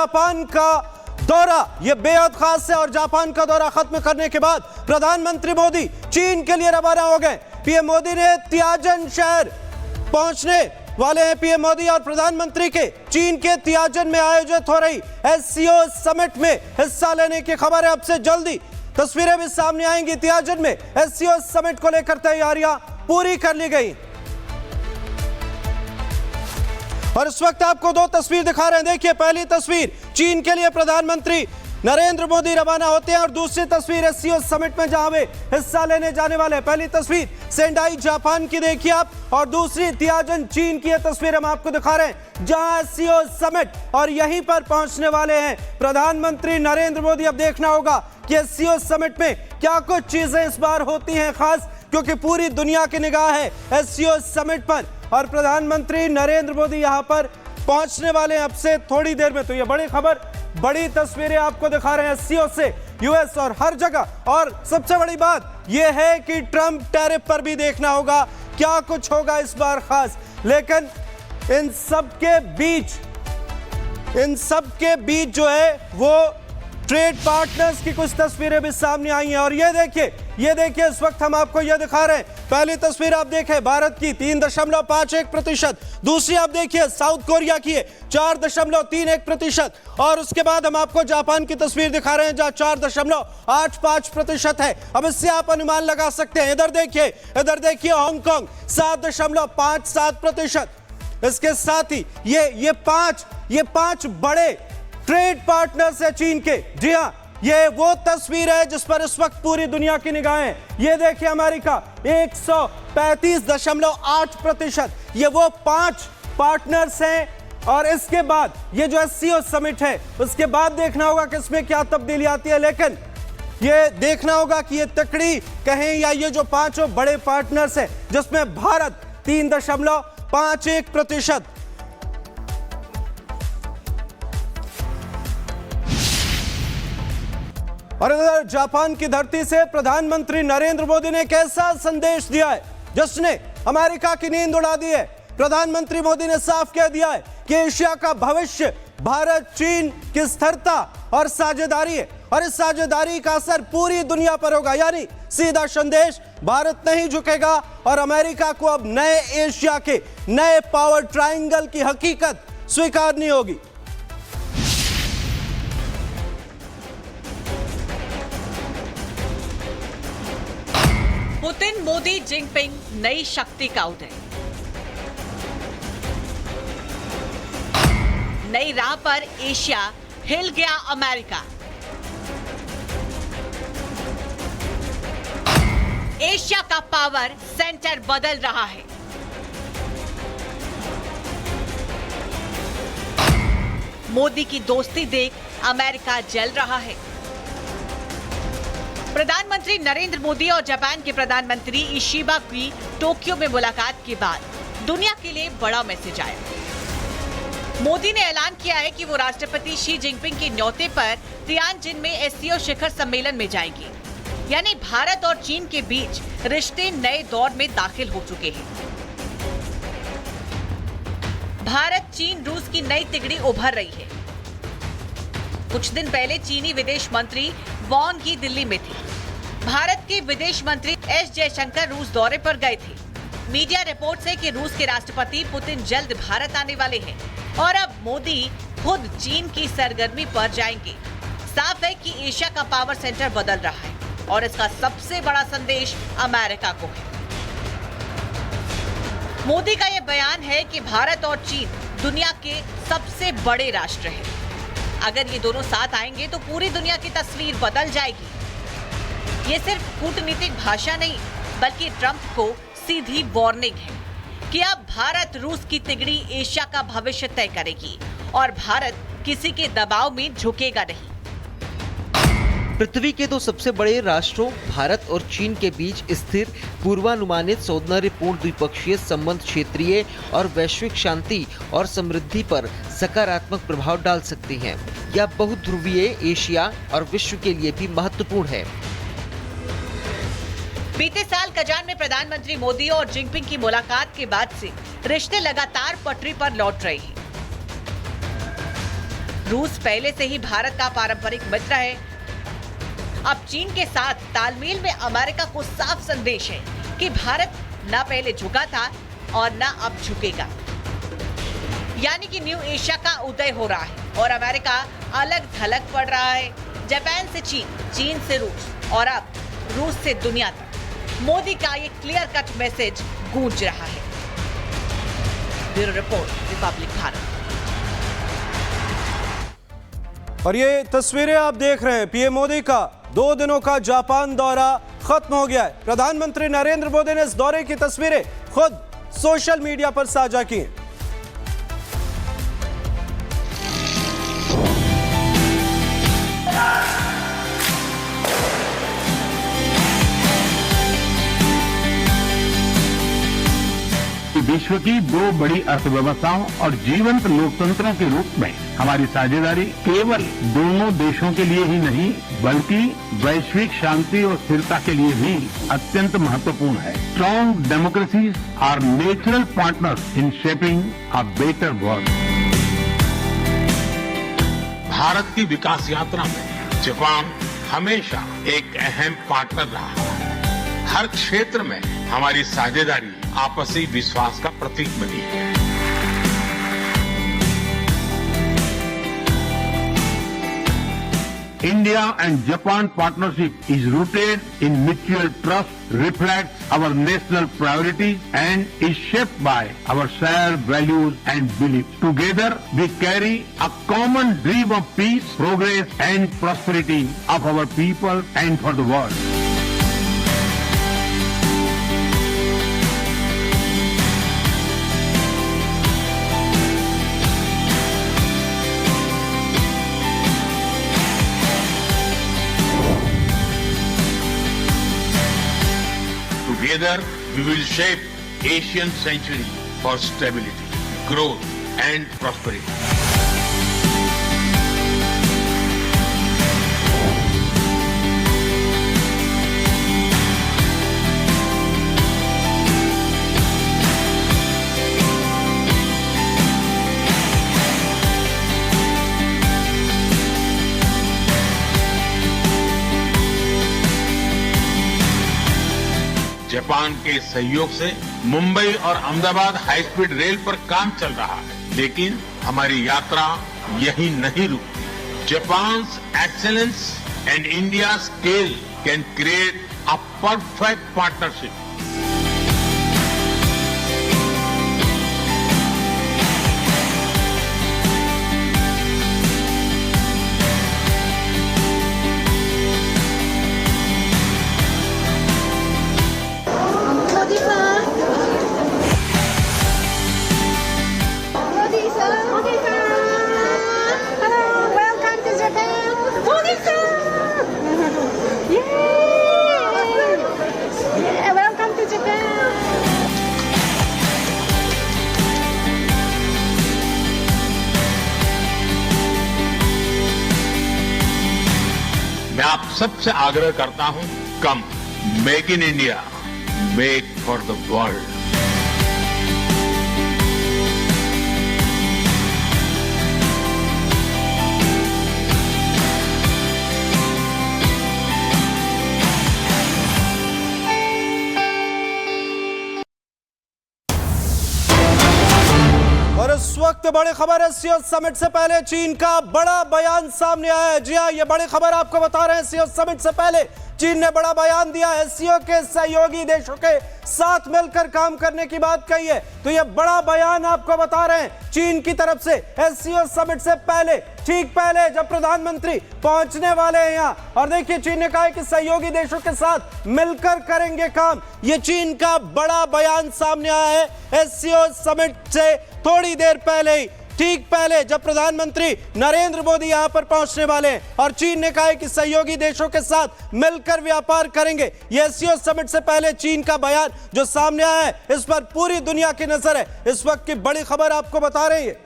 Japan का दौरा ये बेहद खास है और जापान का दौरा खत्म करने के बाद प्रधानमंत्री मोदी चीन के लिए रवाना हो गए। पीएम मोदी ने तियानजिन शहर पहुंचने वाले हैं। पीएम मोदी और प्रधानमंत्री के चीन के तियानजिन में आयोजित हो रही एससीओ समिट में हिस्सा लेने की खबर है। अब से जल्दी तस्वीरें भी सामने आएंगी। तियानजिन में एससीओ समिट को लेकर तैयारियां पूरी कर ली गई और इस वक्त आपको दो तस्वीर दिखा रहे हैं। देखिए, पहली तस्वीर चीन के लिए प्रधानमंत्री नरेंद्र मोदी रवाना होते हैं और दूसरी तस्वीर एससीओ समिट में जहां वे हिस्सा लेने जाने वाले हैं। पहली तस्वीर सेंडाई जापान की देखिए आप और दूसरी तियानजिन चीन की। तस्वीर हम आपको दिखा रहे हैं जहां एससीओ समिट और यहीं पर पहुंचने वाले हैं प्रधानमंत्री नरेंद्र मोदी। अब देखना होगा कि एससीओ समिट में क्या कुछ चीजें इस बार होती हैं खास, क्योंकि पूरी दुनिया की निगाह है एससीओ समिट पर और प्रधानमंत्री नरेंद्र मोदी यहां पर पहुंचने वाले हैं अब से थोड़ी देर में। तो ये बड़ी खबर, बड़ी तस्वीरें आपको दिखा रहे हैं एससीओ से, यूएस और हर जगह। और सबसे बड़ी बात यह है कि ट्रंप टैरिफ पर भी देखना होगा क्या कुछ होगा इस बार खास। लेकिन इन सब के बीच जो है वो ट्रेड पार्टनर्स की कुछ तस्वीरें भी सामने आई हैं और ये देखिए इस वक्त हम आपको ये दिखा रहे हैं। पहली तस्वीर आप देखें भारत की 3.51%, दूसरी आप देखिए साउथ कोरिया की है 4.31% और उसके बाद हम आपको जापान की तस्वीर दिखा रहे हैं जहां 4.85% है। अब इससे आप अनुमान लगा सकते हैं। इधर देखिए हांगकांग 7.57%। इसके साथ ही ये पांच बड़े ट्रेड पार्टनर्स है चीन के। जी हां, ये वो तस्वीर है जिस पर इस वक्त पूरी दुनिया की निगाहें। ये देखिए अमेरिका 135.8%। ये वो 5 पार्टनर्स हैं और इसके बाद ये जो एससीओ समिट है उसके बाद देखना होगा कि इसमें क्या तब्दीली आती है। लेकिन ये देखना होगा कि ये तकड़ी कहें या ये जो 5 बड़े पार्टनर्स हैं जिसमें भारत 3.51%। और इधर जापान की धरती से प्रधानमंत्री नरेंद्र मोदी ने कैसा संदेश दिया है जिसने अमेरिका की नींद उड़ा दी है। प्रधानमंत्री मोदी ने साफ कह दिया है कि एशिया का भविष्य भारत चीन की स्थिरता और साझेदारी है और इस साझेदारी का असर पूरी दुनिया पर होगा। यानी सीधा संदेश, भारत नहीं झुकेगा और अमेरिका को अब नए एशिया के नए पावर ट्रायंगल की हकीकत स्वीकारनी होगी। पुतिन, मोदी, जिनपिंग, नई शक्ति का उदय। नई राह पर एशिया, हिल गया अमेरिका। एशिया का पावर सेंटर बदल रहा है। मोदी की दोस्ती देख अमेरिका जल रहा है। प्रधानमंत्री नरेंद्र मोदी और जापान के प्रधानमंत्री इशिबा की टोक्यो में मुलाकात के बाद दुनिया के लिए बड़ा मैसेज आया। मोदी ने ऐलान किया है कि वो राष्ट्रपति शी जिनपिंग के न्योते पर तियानजिन में एससीओ शिखर सम्मेलन में जाएंगे। यानी भारत और चीन के बीच रिश्ते नए दौर में दाखिल हो चुके हैं। भारत चीन रूस की नई तिगड़ी उभर रही है। कुछ दिन पहले चीनी विदेश मंत्री वांग ही दिल्ली में थे। भारत के विदेश मंत्री एस जयशंकर रूस दौरे पर गए थे। मीडिया रिपोर्ट्स है कि रूस के राष्ट्रपति पुतिन जल्द भारत आने वाले हैं और अब मोदी खुद चीन की सरगर्मी पर जाएंगे। साफ है कि एशिया का पावर सेंटर बदल रहा है और इसका सबसे बड़ा संदेश अमेरिका को है। मोदी का यह बयान है कि भारत और चीन दुनिया के सबसे बड़े राष्ट्र हैं। अगर ये दोनों साथ आएंगे तो पूरी दुनिया की तस्वीर बदल जाएगी। ये सिर्फ कूटनीतिक भाषा नहीं बल्कि ट्रंप को सीधी वार्निंग है कि अब भारत रूस की तिगड़ी एशिया का भविष्य तय करेगी और भारत किसी के दबाव में झुकेगा नहीं। पृथ्वी के दो सबसे बड़े राष्ट्रों भारत और चीन के बीच स्थिर पूर्वानुमानित सौहार्दपूर्ण द्विपक्षीय संबंध क्षेत्रीय और वैश्विक शांति और समृद्धि पर सकारात्मक प्रभाव डाल सकते हैं। यह बहुध्रुवीय एशिया और विश्व के लिए भी महत्वपूर्ण है। बीते साल कजान में प्रधानमंत्री मोदी और जिनपिंग की मुलाकात के बाद से रिश्ते लगातार पटरी पर लौट रहे हैं। रूस पहले से ही भारत का पारंपरिक मित्र है। अब चीन के साथ तालमेल में अमेरिका को साफ संदेश है कि भारत न पहले झुका था और न अब झुकेगा। यानी कि न्यू एशिया का उदय हो रहा है और अमेरिका अलग थलग पड़ रहा है। जापान से चीन, चीन से रूस और अब रूस से दुनिया तक मोदी का ये क्लियर कट मैसेज गूंज रहा है। Bureau report, Republic Bharat. और ये तस्वीरें आप देख रहे हैं, पीएम मोदी का 2 दिनों का जापान दौरा खत्म हो गया है। प्रधानमंत्री नरेंद्र मोदी ने इस दौरे की तस्वीरें खुद सोशल मीडिया पर साझा की। विश्व की 2 बड़ी अर्थव्यवस्थाओं और जीवंत लोकतंत्रों के रूप में हमारी साझेदारी केवल दोनों देशों के लिए ही नहीं बल्कि वैश्विक शांति और स्थिरता के लिए भी अत्यंत महत्वपूर्ण है। Strong democracies are natural partners in shaping a better world. Bharat की विकास यात्रा में जापान हमेशा एक अहम पार्टनर रहा है। हर क्षेत्र में हमारी साझेदारी आपसी विश्वास का प्रतीक बनी है। India and Japan partnership is rooted in mutual trust, reflects our national priorities and is shaped by our shared values and beliefs. Together we carry a common dream of peace, progress and prosperity of our people and for the world. Together, we will shape Asian century for stability, growth, and prosperity. Japan के सहयोग से मुंबई और Ahmedabad high speed rail पर काम चल रहा है, लेकिन हमारी यात्रा यही नहीं रुकती। Japan's excellence and India scale can create a perfect partnership. मैं आप सबसे आग्रह करता हूं, कम make in India, make for the world. और इस वक्त बड़ी खबर है, एससीओ समिट से पहले चीन का बड़ा बयान सामने आया है। जी हां, ये बड़ी खबर आपको बता रहे हैं। एससीओ समिट से पहले चीन ने बड़ा बयान दिया है, एससीओ के सहयोगी देशों के साथ मिलकर काम करने की बात कही है। तो ये बड़ा बयान आपको बता रहे हैं चीन की तरफ से एससीओ समिट से पहले, ठीक पहले जब प्रधानमंत्री पहुंचने वाले हैं यहां। और देखिए, चीन ने कहा है कि सहयोगी देशों के साथ मिलकर करेंगे काम। ये चीन का बड़ा बयान सामने आया है एससीओ समिट से थोड़ी देर पहले ही, ठीक पहले जब प्रधानमंत्री नरेंद्र मोदी यहां पर पहुंचने वाले हैं। और चीन ने कहा है कि सहयोगी देशों के साथ मिलकर व्यापार करेंगे। यह एससीओ समिट से पहले चीन का बयान जो सामने आया है, इस पर पूरी दुनिया की नजर है। इस वक्त की बड़ी खबर आपको बता रही है।